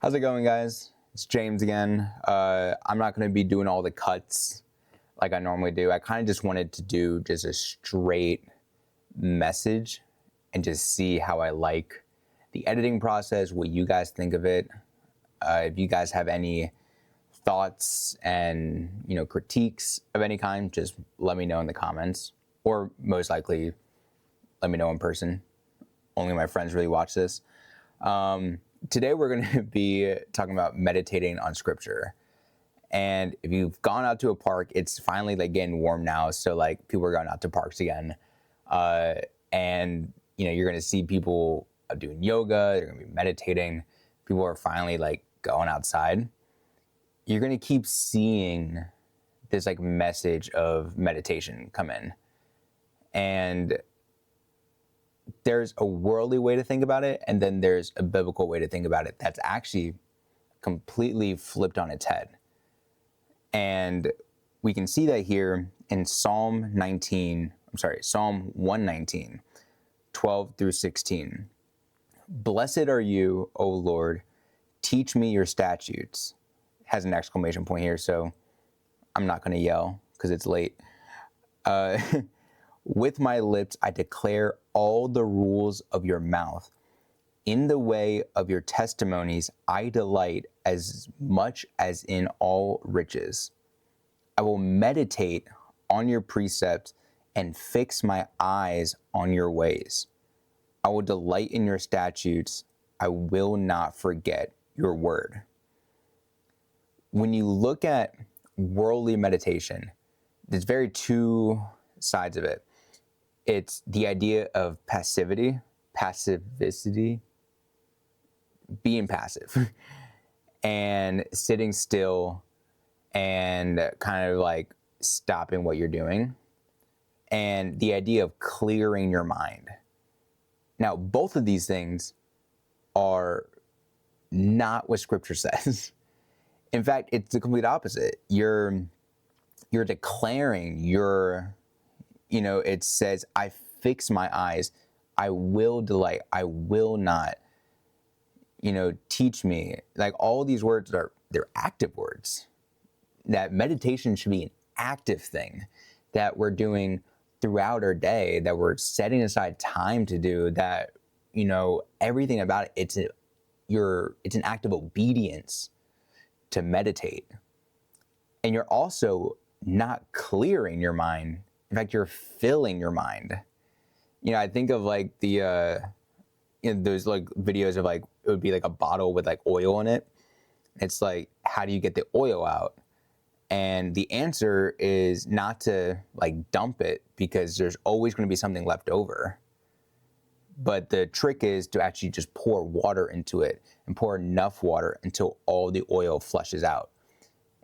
How's it going, guys? It's James again. I'm not going to be doing all the cuts like I normally do. I kind of just wanted to do just a straight message and just see how I like the editing process, what you guys think of it. If you guys have any thoughts and critiques of any kind, just let me know in the comments, or most likely let me know in person. Only my friends really watch this. Today we're going to be talking about meditating on scripture. And if you've gone out to a park, it's finally like getting warm now, so like people are going out to parks again. And you're going to see people doing yoga, they're going to be meditating. People are finally like going outside. You're going to keep seeing this like message of meditation come in. And there's a worldly way to think about it, and then there's a biblical way to think about it that's actually completely flipped on its head. And we can see that here in Psalm 119, 12 through 16. Blessed are you, O Lord, teach me your statutes. It has an exclamation point here, so I'm not going to yell because it's late. With my lips, I declare all the rules of your mouth. In the way of your testimonies, I delight as much as in all riches. I will meditate on your precepts and fix my eyes on your ways. I will delight in your statutes. I will not forget your word. When you look at worldly meditation, there's very two sides of it. It's the idea of passivity, being passive, and sitting still and kind of like stopping what you're doing, and the idea of clearing your mind. Now, both of these things are not what Scripture says. In fact, it's the complete opposite. You're declaring it says, I fix my eyes, I will delight, I will not, teach me. Like all these words they're active words. That meditation should be an active thing that we're doing throughout our day, that we're setting aside time to do, that, everything about it, it's an act of obedience to meditate. And you're also not clearing your mind. In fact, you're filling your mind. I think of like the, those like videos of like, it would be like a bottle with like oil in it. It's like, how do you get the oil out? And the answer is not to like dump it, because there's always going to be something left over. But the trick is to actually just pour water into it, and pour enough water until all the oil flushes out.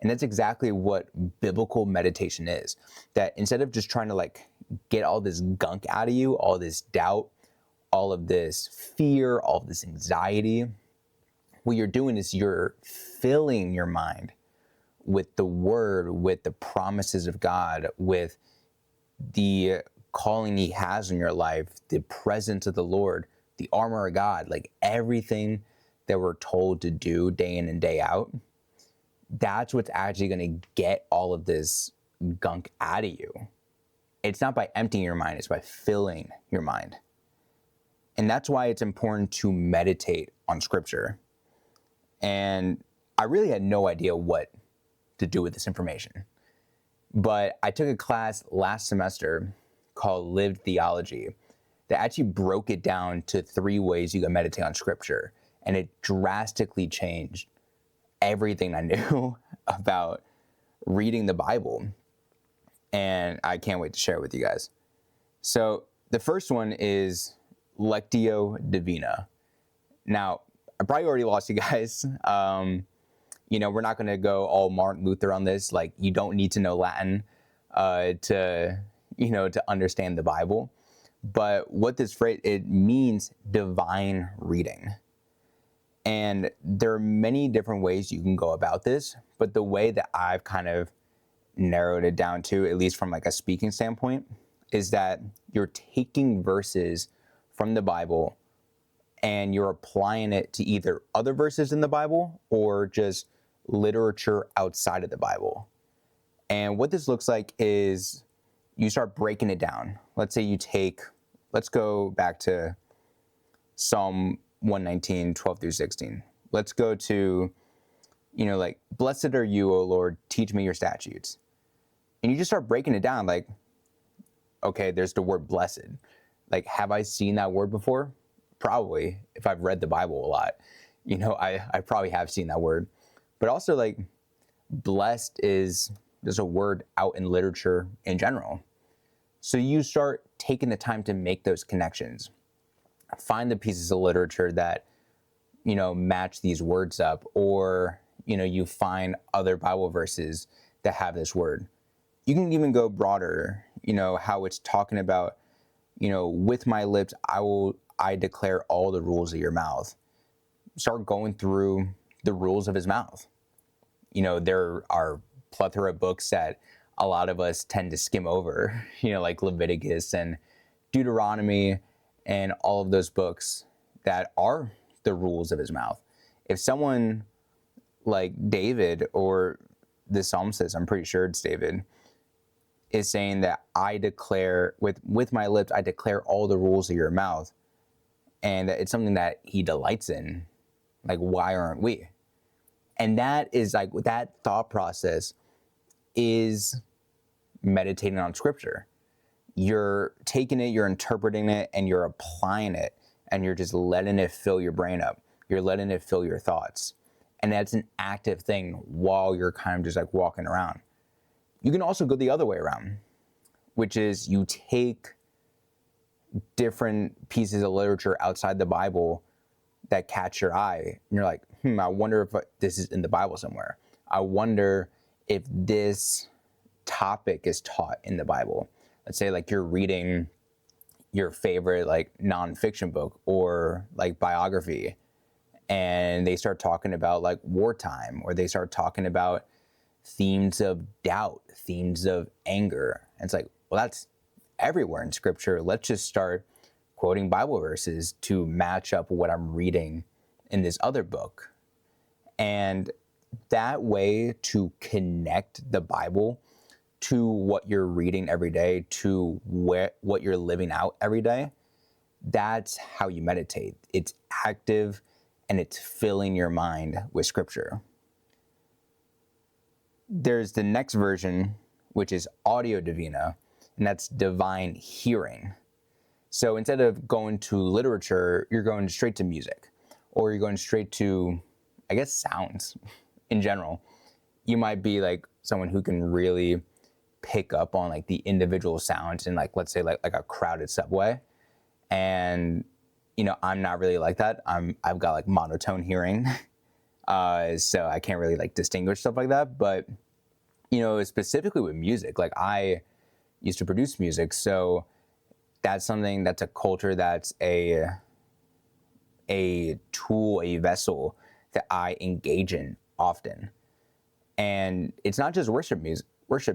And that's exactly what biblical meditation is. That instead of just trying to like get all this gunk out of you, all this doubt, all of this fear, all of this anxiety, what you're doing is you're filling your mind with the word, with the promises of God, with the calling he has in your life, the presence of the Lord, the armor of God, like everything that we're told to do day in and day out. That's what's actually going to get all of this gunk out of you. It's not by emptying your mind, it's by filling your mind. And that's why it's important to meditate on scripture. And I really had no idea what to do with this information. But I took a class last semester called Lived Theology that actually broke it down to 3 ways you can meditate on scripture. And it drastically changed everything I knew about reading the Bible. And I can't wait to share it with you guys. So the first one is Lectio Divina. Now, I probably already lost you guys. We're not going to go all Martin Luther on this. Like, you don't need to know Latin to understand the Bible. But what this phrase, it means divine reading. And there are many different ways you can go about this, but the way that I've kind of narrowed it down to, at least from like a speaking standpoint, is that you're taking verses from the Bible and you're applying it to either other verses in the Bible or just literature outside of the Bible. And what this looks like is you start breaking it down. Let's say let's go back to Psalm 119, 12 through 16. Let's go to, like, blessed are you, O Lord, teach me your statutes. And you just start breaking it down like, okay, there's the word blessed. Like, have I seen that word before? Probably, if I've read the Bible a lot. I probably have seen that word. But also, like, blessed is just a word out in literature in general. So you start taking the time to make those connections. Find the pieces of literature that, match these words up, or, you find other Bible verses that have this word. You can even go broader, how it's talking about, with my lips, I declare all the rules of your mouth. Start going through the rules of his mouth. There are plethora of books that a lot of us tend to skim over, like Leviticus and Deuteronomy and all of those books that are the rules of his mouth. If someone like David, or the psalm says, I'm pretty sure it's David, is saying that I declare, with my lips, I declare all the rules of your mouth, and that it's something that he delights in, like, why aren't we? And that is like, that thought process is meditating on scripture. You're taking it, you're interpreting it, and you're applying it, and you're just letting it fill your brain up. You're letting it fill your thoughts. And that's an active thing while you're kind of just like walking around. You can also go the other way around, which is you take different pieces of literature outside the Bible that catch your eye, and you're like, I wonder if this is in the Bible somewhere. I wonder if this topic is taught in the Bible. Let's say, like, you're reading your favorite, like, nonfiction book or like biography, and they start talking about like wartime, or they start talking about themes of doubt, themes of anger. And it's like, well, that's everywhere in scripture. Let's just start quoting Bible verses to match up what I'm reading in this other book. And that way to connect the Bible to what you're reading every day, to what you're living out every day, that's how you meditate. It's active, and it's filling your mind with scripture. There's the next version, which is Audio Divina, and that's divine hearing. So instead of going to literature, you're going straight to music, or you're going straight to, I guess, sounds in general. You might be like someone who can really pick up on like the individual sounds in, like, let's say like a crowded subway. And, I'm not really like that. I've got like monotone hearing. So I can't really like distinguish stuff like that. But, specifically with music, like, I used to produce music. So that's something, that's a culture, that's a tool, a vessel that I engage in often. And it's not just worship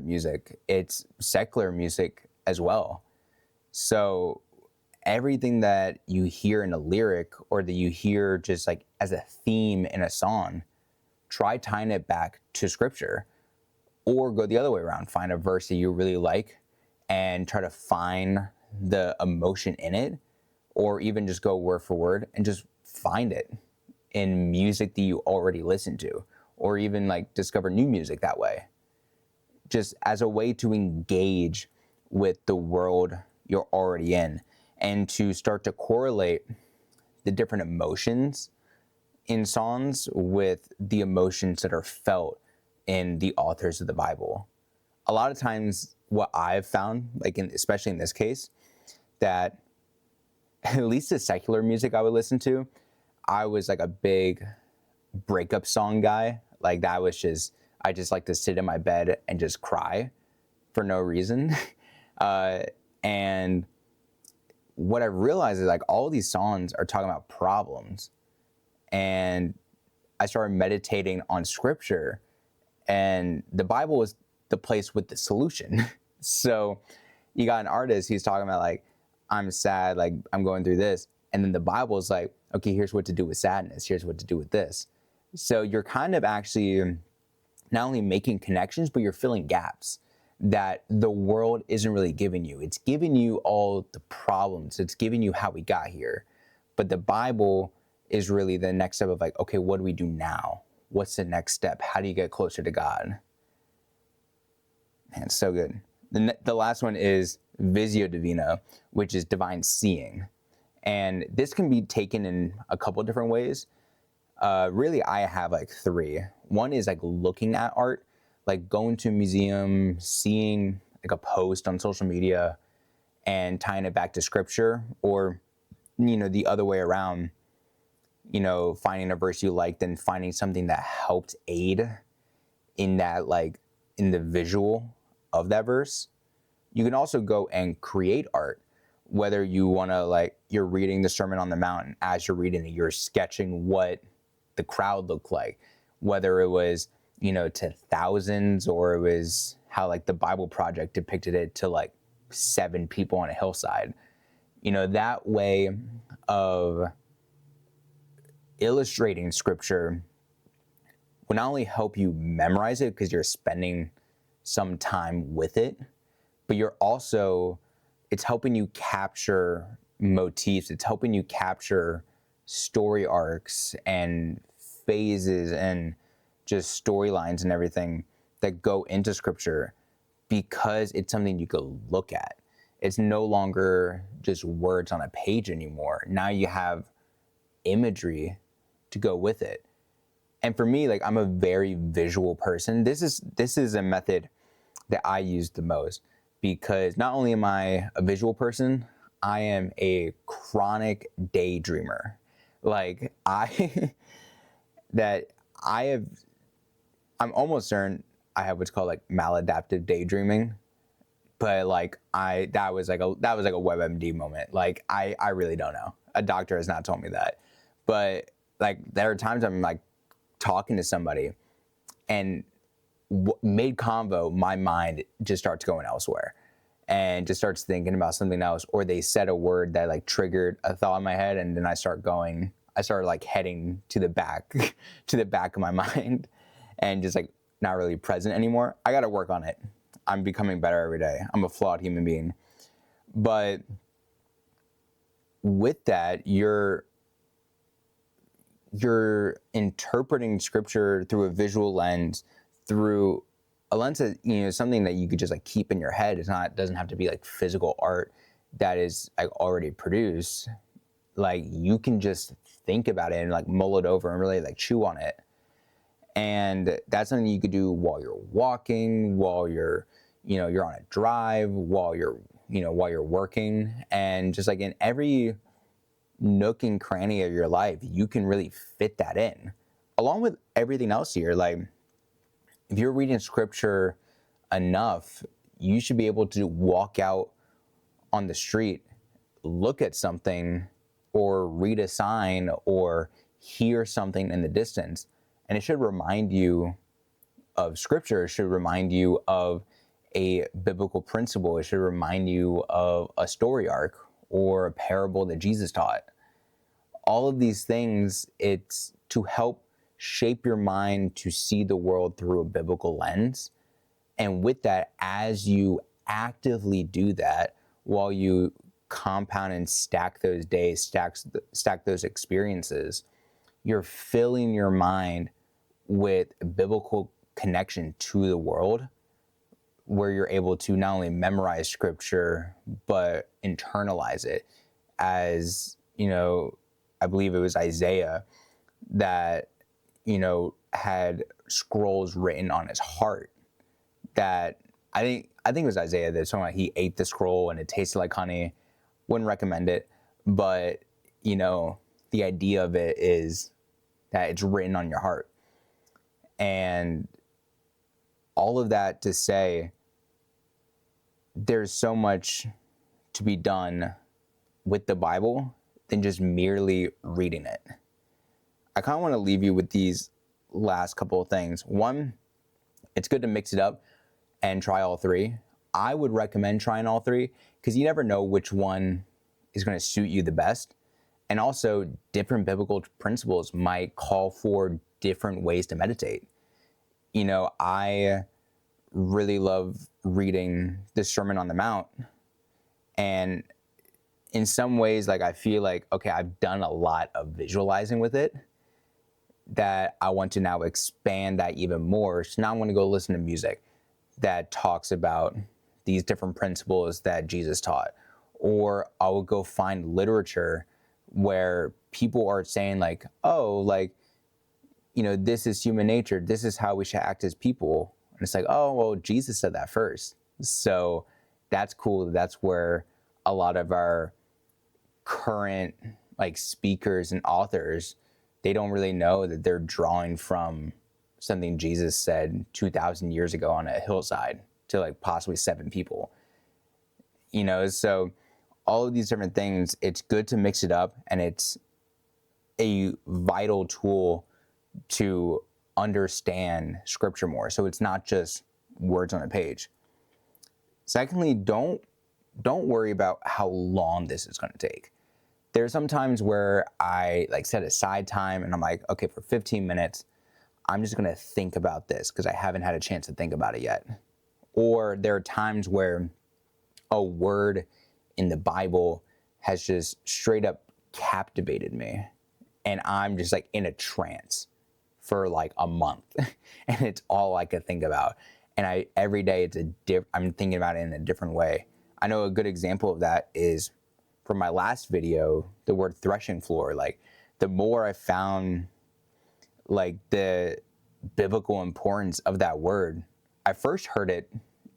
music, it's secular music as well. So everything that you hear in a lyric, or that you hear just like as a theme in a song, try tying it back to scripture, or go the other way around. Find a verse that you really like and try to find the emotion in it, or even just go word for word and just find it in music that you already listen to, or even like discover new music that way, just as a way to engage with the world you're already in, and to start to correlate the different emotions in songs with the emotions that are felt in the authors of the Bible. A lot of times what I've found, like especially in this case, that at least the secular music I would listen to, I was like a big breakup song guy. Like, that was just, I just like to sit in my bed and just cry for no reason. And what I realized is, like, all these songs are talking about problems. And I started meditating on scripture, and the Bible was the place with the solution. So you got an artist who's talking about, like, I'm sad, like, I'm going through this. And then the Bible is like, Okay, here's what to do with sadness. Here's what to do with this. So you're kind of actually not only making connections, but you're filling gaps that the world isn't really giving you. It's giving you all the problems. It's giving you how we got here. But the Bible is really the next step of like, okay, what do we do now? What's the next step? How do you get closer to God? Man, it's so good. The last one is Visio Divina, which is divine seeing. And this can be taken in a couple different ways. Really, I have like three. One is like looking at art, like going to a museum, seeing like a post on social media and tying it back to scripture, or, the other way around, finding a verse you liked and finding something that helped aid in that, like in the visual of that verse. You can also go and create art, whether you want to, like, you're reading the Sermon on the Mount, and as you're reading it, you're sketching what the crowd looked like, whether it was, to thousands, or it was how like the Bible Project depicted it to like 7 people on a hillside. That way of illustrating scripture will not only help you memorize it because you're spending some time with it, but it's helping you capture motifs. It's helping you capture story arcs and phases and just storylines and everything that go into scripture, because it's something you could look at. It's no longer just words on a page anymore. Now you have imagery to go with it. And for me, like, I'm a very visual person. This is a method that I use the most, because not only am I a visual person, I am a chronic daydreamer. Like, I'm almost certain I have what's called like maladaptive daydreaming, but like that was like a WebMD moment. Like, I really don't know. A doctor has not told me that, but like there are times I'm like talking to somebody, and mid convo, my mind just starts going elsewhere and just starts thinking about something else, or they said a word that like triggered a thought in my head, and then I start like heading to the back of my mind, and just like not really present anymore. I got to work on it. I'm becoming better every day. I'm a flawed human being. But with that, you're interpreting scripture through a visual lens, through a lens that, something that you could just like keep in your head. Doesn't have to be like physical art that is like already produced. Like, you can just think about it and like mull it over and really like chew on it. And that's something you could do while you're walking, while you're on a drive, while you're working, and just like in every nook and cranny of your life, you can really fit that in, along with everything else here. Like, if you're reading scripture enough, you should be able to walk out on the street, look at something, or read a sign, or hear something in the distance, and it should remind you of scripture. It should remind you of a biblical principle. It should remind you of a story arc or a parable that Jesus taught. All of these things, it's to help shape your mind to see the world through a biblical lens. And with that, as you actively do that, while you compound and stack those days, stack those experiences, you're filling your mind with a biblical connection to the world, where you're able to not only memorize scripture, but internalize it. As, I believe it was Isaiah that, had scrolls written on his heart, that I think it was Isaiah that talking about he ate the scroll and it tasted like honey. Wouldn't recommend it, but the idea of it is that it's written on your heart. And all of that to say, there's so much to be done with the Bible than just merely reading it. I kind of want to leave you with these last couple of things. One, it's good to mix it up and try all three. I would recommend trying all three, because you never know which one is going to suit you the best. And also, different biblical principles might call for different ways to meditate. You know, I really love reading the Sermon on the Mount. And in some ways, like, I feel like, okay, I've done a lot of visualizing with it, that I want to now expand that even more. So now I want to go listen to music that talks about these different principles that Jesus taught. Or I will go find literature where people are saying like, oh, like, you know, this is human nature. This is how we should act as people. And it's like, oh, well, Jesus said that first. So that's cool. That's where a lot of our current like speakers and authors, they don't really know that they're drawing from something Jesus said 2,000 years ago on a hillside to like possibly 7 people. You know, so all of these different things, it's good to mix it up, and it's a vital tool to understand scripture more. So it's not just words on a page. Secondly, don't worry about how long this is going to take. There's some times where I like set aside time and I'm like, okay, for 15 minutes, I'm just going to think about this because I haven't had a chance to think about it yet. Or there are times where a word in the Bible has just straight up captivated me, and I'm just like in a trance for like a month and it's all I could think about. And every day I'm thinking about it in a different way. I know a good example of that is from my last video, the word threshing floor. Like, the more I found like the biblical importance of that word, I first heard it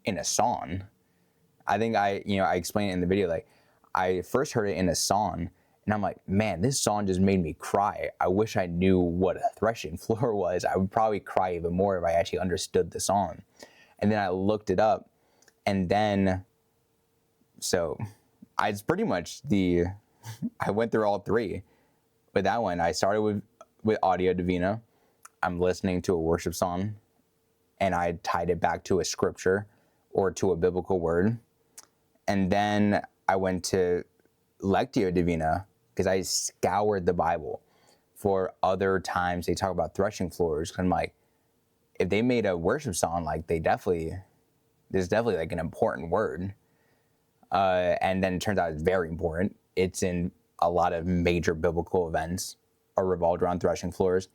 in a song. I think I explained it in the video, like I first heard it in a song and I'm like, man, this song just made me cry. I wish I knew what a threshing floor was. I would probably cry even more if I actually understood the song. And then I looked it up, and then, so it's pretty much I went through all 3. With that one, I started with Audio Divina. I'm listening to a worship song, and I tied it back to a scripture or to a biblical word. And then I went to Lectio Divina because I scoured the Bible for other times they talk about threshing floors. I'm like, if they made a worship song, like there's definitely like an important word. And then it turns out it's very important. It's in a lot of major biblical events are revolved around threshing floors.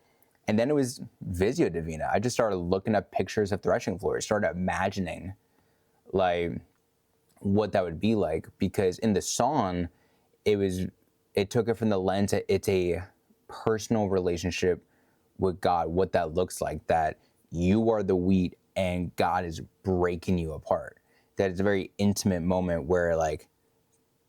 And then it was Visio Divina. I just started looking up pictures of threshing floors, started imagining like what that would be like, because in the song, it took it from the lens that it's a personal relationship with God, what that looks like, that you are the wheat and God is breaking you apart. That it's a very intimate moment where like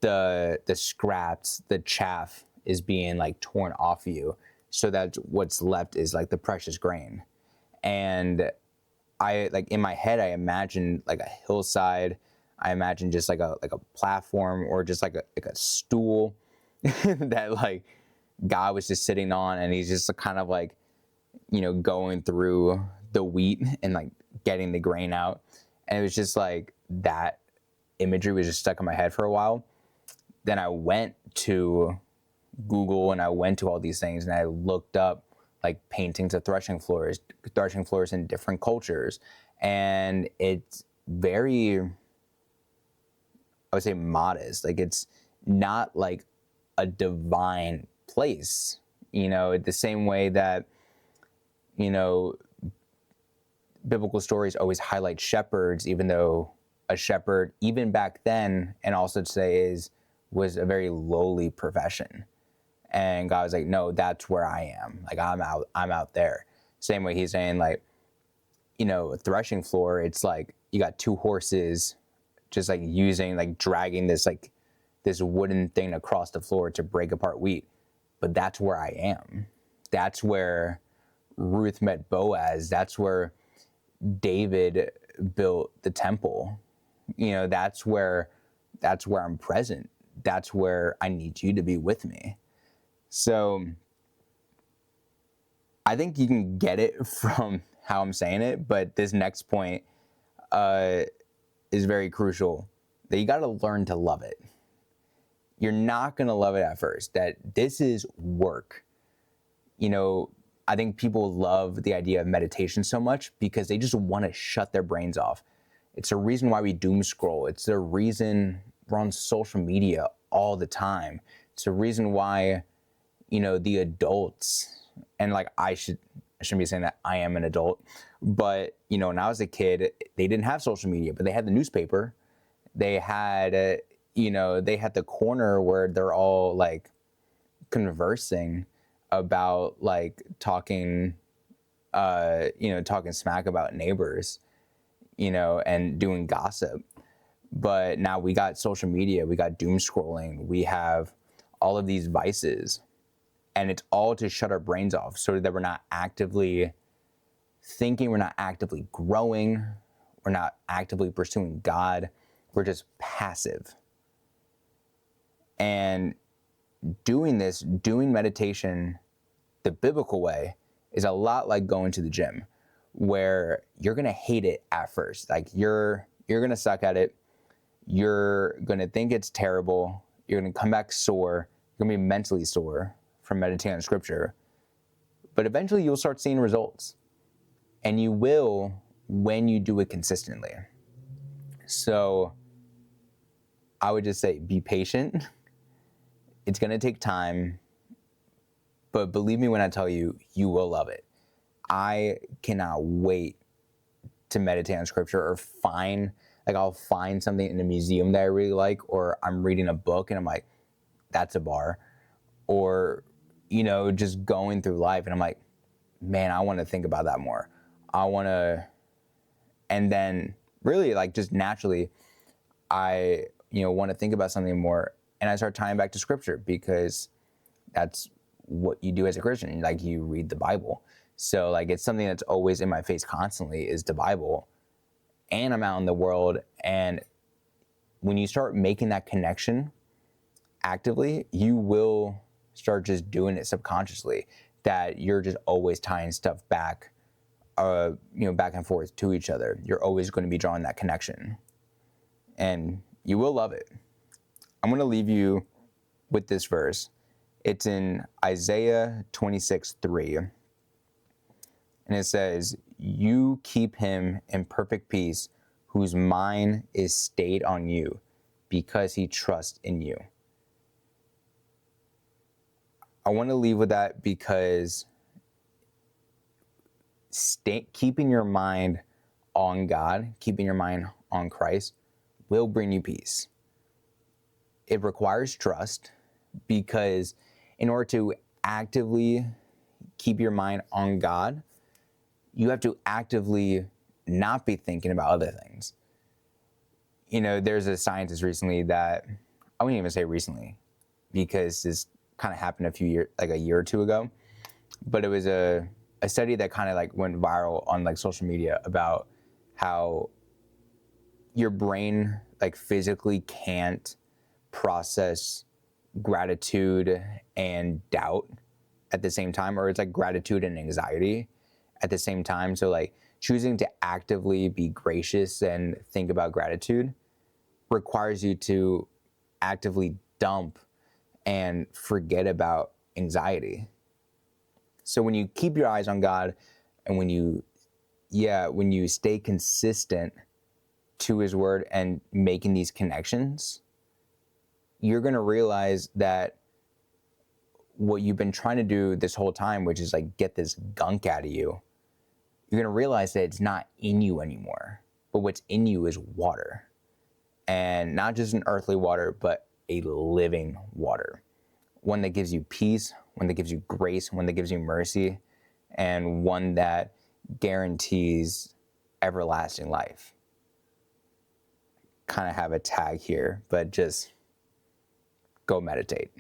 the scraps, the chaff is being like torn off you, so that what's left is like the precious grain. And I, like, in my head, I imagined like a hillside. I imagined just like a platform, or just like a stool that like God was just sitting on, and he's just kind of like, you know, going through the wheat and like getting the grain out. And it was just like, that imagery was just stuck in my head for a while. Then I went to Google and I went to all these things, and I looked up like paintings of threshing floors in different cultures. And it's very, I would say, modest. Like, it's not like a divine place, you know, the same way that, you know, biblical stories always highlight shepherds, even though a shepherd, even back then and also today, was a very lowly profession. And God was like, no, that's where I am. Like, I'm out there. Same way he's saying, like, you know, a threshing floor, it's like you got 2 horses just like dragging this wooden thing across the floor to break apart wheat. But that's where I am. That's where Ruth met Boaz. That's where David built the temple. You know, that's where I'm present. That's where I need you to be with me. So I think you can get it from how I'm saying it, but this next point is very crucial, that you got to learn to love it. You're not going to love it at first. That this is work. You know, I think people love the idea of meditation so much because they just want to shut their brains off. It's a reason why we doom scroll. It's the reason we're on social media all the time. It's the reason why, you know, the adults, and like I shouldn't be saying that I am an adult, but you know, when I was a kid, they didn't have social media, but they had the newspaper. They had, you know, they had the corner where they're all like conversing about like talking, you know, talking smack about neighbors, you know, and doing gossip. But now we got social media, we got doom scrolling, we have all of these vices, and it's all to shut our brains off so that we're not actively thinking, we're not actively growing, we're not actively pursuing God, we're just passive. And doing this, doing meditation the biblical way, is a lot like going to the gym, where you're gonna hate it at first. Like you're gonna suck at it. You're gonna think it's terrible. You're gonna come back sore. You're gonna be mentally sore from meditating on scripture. But eventually you'll start seeing results. And you will when you do it consistently. So I would just say be patient. It's gonna take time. But believe me when I tell you, you will love it. I cannot wait to meditate on scripture or I'll find something in a museum that I really like, or I'm reading a book and I'm like, that's a bar. Or, you know, just going through life and I'm like, man, I want to think about that more. And then really like just naturally, I, you know, want to think about something more, and I start tying back to scripture because that's what you do as a Christian. Like you read the Bible. So like it's something that's always in my face constantly is the Bible. And I'm out in the world. And when you start making that connection actively, you will start just doing it subconsciously, that you're just always tying stuff back, you know, back and forth to each other. You're always going to be drawing that connection, and you will love it. I'm going to leave you with this verse. It's in Isaiah 26:3. And it says, you keep him in perfect peace, whose mind is stayed on you, because he trusts in you. I want to leave with that because keeping your mind on God, keeping your mind on Christ will bring you peace. It requires trust, because in order to actively keep your mind on God, you have to actively not be thinking about other things. You know, there's a scientist recently that, I wouldn't even say recently, because this kind of happened a year or two ago, but it was a study that kind of like went viral on like social media about how your brain like physically can't process gratitude and doubt at the same time, or it's like gratitude and anxiety at the same time. So like choosing to actively be gracious and think about gratitude requires you to actively dump and forget about anxiety. So when you keep your eyes on God, and when you stay consistent to his word and making these connections, you're going to realize that what you've been trying to do this whole time, which is like get this gunk out of you, you're going to realize that it's not in you anymore. But what's in you is water. And not just an earthly water, but a living water. One that gives you peace, one that gives you grace, one that gives you mercy, and one that guarantees everlasting life. Kind of have a tag here, but just go meditate.